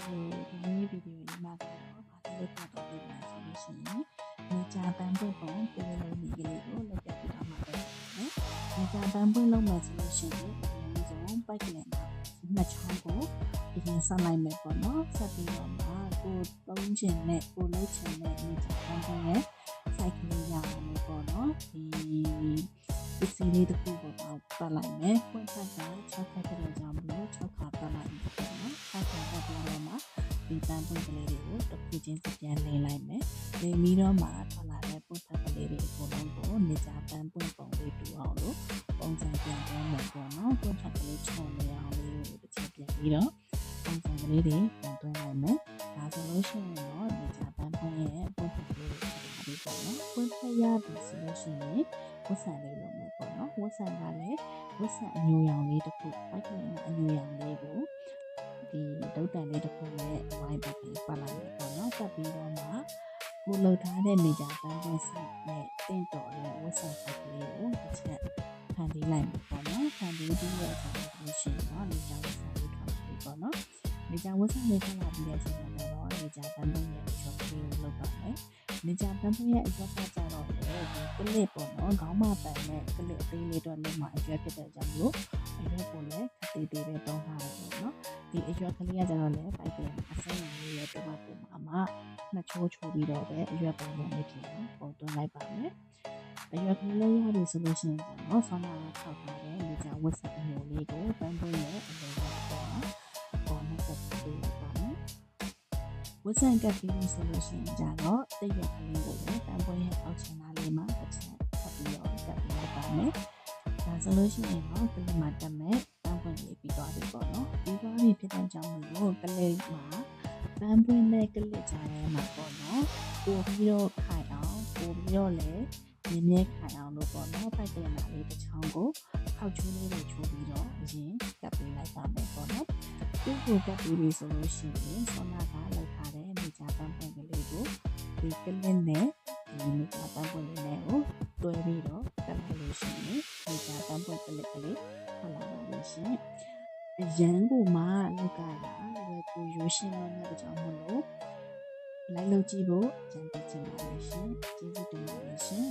ဒီနေ့ဗီဒီယိုလေးမှာတော့ဘာလို့ပတ်တော့ဒီမှာဆိုလို့ရှိရင်နေကြပန်းပွင့်ပုံပြည့်လုံးမိကလေးကိုလောက်ပြပြတော့မှာပဲနော်နေကြပန်းပွင့်လုံးမယ်ဆိုလို့ရှိရင်ဒီဆုံးပိုက်ကလေးမှာနှစ်ချောင်းကိုအရင်ဆက်လိုက်မယ်ပေါ့နော်ဆက်ပြီးတော့မှကိုသုံးချင်တဲ့ကိုလုပ်ချင်တဲ့နေကြပန်းပွင့်ရဲ့ စိုက်ကလေးရအောင်လို့ပေါ့နော်ဒီပစ္စည်းလေးတစ်ခုကိုတော့ပတ်လိုက်မယ်ပွင့်ဖက်က6ဖက်ကလေးကြောင့်မလို့6ခါပတ်လိုက်မယ်ပေါ့နော်6ခါပတ်ပြီးတော့မှဒီပန်းပွင့်ကလေးတွေကိုတစ်ခုချင်းစီပြန်လိမ့်လိုက်မယ်လိမ့်ပြီးတော့မှထွက်လာတဲ့ပွင့်ဖက်ကလေးတွေအကုန်လုံးကိုနေကြပန်းပွင့်ပုံလေးတူအောင်လို့ပုံစံပြန်ပေးမယ်ပေါ့နော်ပွင့်ဖက်ကလေးချုံနေအောင်လေးကိုတစ်ချက်ပြန်ပြီးတော့ပုံစံကလေးတွေပြန်သွင်းလိုက်မယ်ဒါဆိုလို့ရှိရင်တော့နေကြပန်းပွင့်ရဲ့ပွင့်ဖက်ကလေးတွေပေါ့နော်ပွင့်ဖက်ရပြီဆိုလို့ရှိရင်ဝတ်ဆန်လေးလုပ်မယ်ပေါ့နော်ဝတ်ဆန်ကလည်းဝတ်ဆန်အညူရောင်လေးတစ်ခုပိုက်ကလေးအညူရောင်လေးကိုဒီဒုတ်တန်လေးတစ်ခုနဲ့ဝိုင်းပတ်ပြီးပတ်လိုက်မယ်ပေါ့နော်ပတ်ပြီးတော့မှကိုလှုပ်ထားတဲ့နေကြပန်းပွင့်ဆိုင်နဲ့တင့်တော်တဲ့ဝတ်ဆန်ပိုက်ကလေးကိုတစ်ချက်ဖန်တီးလိုက်မယ်ပေါ့နော်ဖန်တီးပြီးတဲ့အခါမှာလို့ရှိရင်တော့နေကြဝတ်ဆန်လေးထွက်လာပြီပေါ့နော်နေကြဝတ်ဆန်လေးထွက်လာပြီးတဲ့အချိန်မှာတော့နေကြပန်းပွင့်ရဲ့ချောကလေးကိုလုပ်ပါမယ်နေကြပန်းပွင့်ရဲ့အရွက်ကကြတော့လေဒီကလစ်ပေါ့နော်ခေါင်းမပန်နဲ့ကလစ်အသေးလေးတော့လုံးဝအရွက်ဖြစ်တဲ့အကြောင်းလို့အရွက်ကိုလည်းခသေးသေးပဲတောင်းထားတယ်ပေါ့နော်ဒီအရွက်ကလေးကကြတော့လေပိုက်ကလေးအစိမ်းလေးရဲ့တစ်ပတ်ပုံမှာနှစ်ချိုးချိုးပြီးတော့ပဲအရွက်ပုံလေးဖြစ်အောင်ပုံသွင်းလိုက်ပါမယ်အရွက်ကလေးရပြီဆိုလို့ရှိရင်တော့ဆောင်းလာထောက်ထားတဲ့နေကြဝတ်စအမျိုးလေးကိုပန်းပွင့်ရဲ့အလုံးစုံပေါ့နော်ပေါ်နဲ့ကပ်ပြီးပါမယ်ဝတ်ဆန်ကပ်ပြီးဆိုလို့ရှိရင်ကြတော့တရွက်ကလေးကိုလည်းပန်းပွင့်ရဲ့အောက်ချင်သားလေးမှာတစ်ချက်ထပ်ပြီးတော့ကပ်ပြီးလိုက်ပါမယ်ဒါဆိုလို့ရှိရင်တော့ကလေးမှာတက်မဲ့ပန်းပွင့်လေးပြီးသွားပြီပေါ့နော်ပြီးသွားပြီဖြစ်တဲ့ကြောင့်မလို့ကလေးမှာပန်းပွင့်နဲ့ကလစ်ကြားထဲမှာပေါ့နော်ပို့ပြီးတော့ခိုင်အောင်ပို့ပြီးတော့လည်းမြင်းမြဲခိုင်အောင်လို့ပေါ့နော်ပိုက်ကလေးနာလေးတစ်ချောင်းကိုခောက်ချိုးလေးတွေချိုးပြီးတော့အရင်ကပ်ပေးလိုက်ပါမယ်ပေါ့နော်ဒီကိုကပ်ပြီးပြီဆိုလို့ရှိရင်ဆောနာကလောက်ထားတဲ့နေကြပန်းပွင့်ကလေးကိုဒီကလစ်နဲ့ဒီနေကြပန်းပွင့်လေးနဲ့ကိုတွဲပြီးတော့ကပ်လိုက်လို့ရှိရင်နေကြပန်းပွင့်ကလစ်ကလေးထွက်လာပါလို့ရှိရင်အရန်ကိုမှလောက်ကလာလွယ်ကူရိုးရှင်းတဲ့ကြောင့်မလို့လိုက်လုပ်ကြည့်ဖို့ကြံပေးချင်ပါတယ်ရှင်ကျေးဇူးတင်ပါတယ်ရှင်